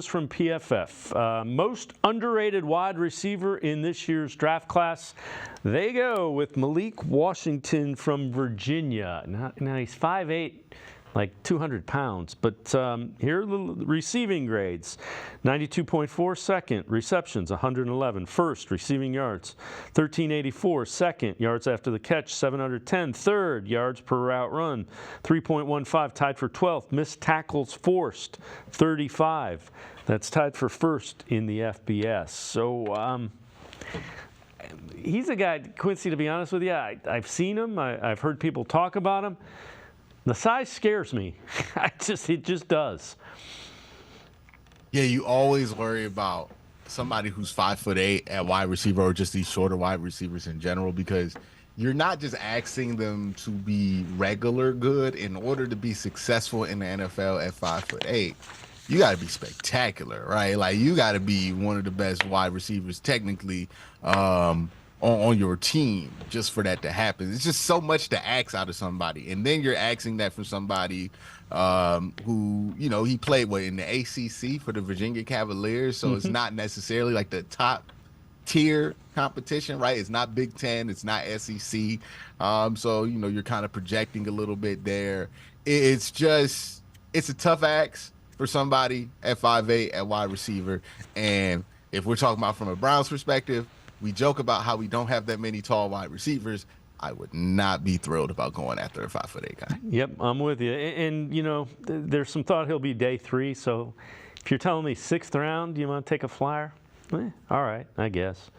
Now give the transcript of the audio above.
From PFF. Most underrated wide receiver in this year's draft class. They go with Malik Washington from Virginia. Now he's 5'8", like 200 pounds. But here are the receiving grades. 92.4 second, receptions 111. First, receiving yards 1384. Second, yards after the catch 710. Third, yards per route run 3.15, tied for 12th. Missed tackles forced 35. That's tied for first in the FBS. So he's a guy, Quincy, to be honest with you, I've seen him. I've heard people talk about him. The size scares me. It just does. Yeah, you always worry about somebody who's 5'8" at wide receiver, or just these shorter wide receivers in general, because you're not just asking them to be regular good. In order to be successful in the NFL at 5'8", you got to be spectacular, right? Like, you got to be one of the best wide receivers technically on your team just for that to happen. It's just so much to ask out of somebody. And then you're asking that from somebody who, you know, he played in the ACC for the Virginia Cavaliers. So it's not necessarily like the top tier competition, right? It's not Big Ten, it's not SEC. So, you know, you're kind of projecting a little bit there. It's a tough ask for somebody at 5'8" at wide receiver. And if we're talking about from a Browns perspective, we joke about how we don't have that many tall wide receivers. I would not be thrilled about going after a 5'8" guy. Yep, I'm with you. And you know, there's some thought he'll be day 3. So if you're telling me 6th round, do you want to take a flyer? All right, I guess.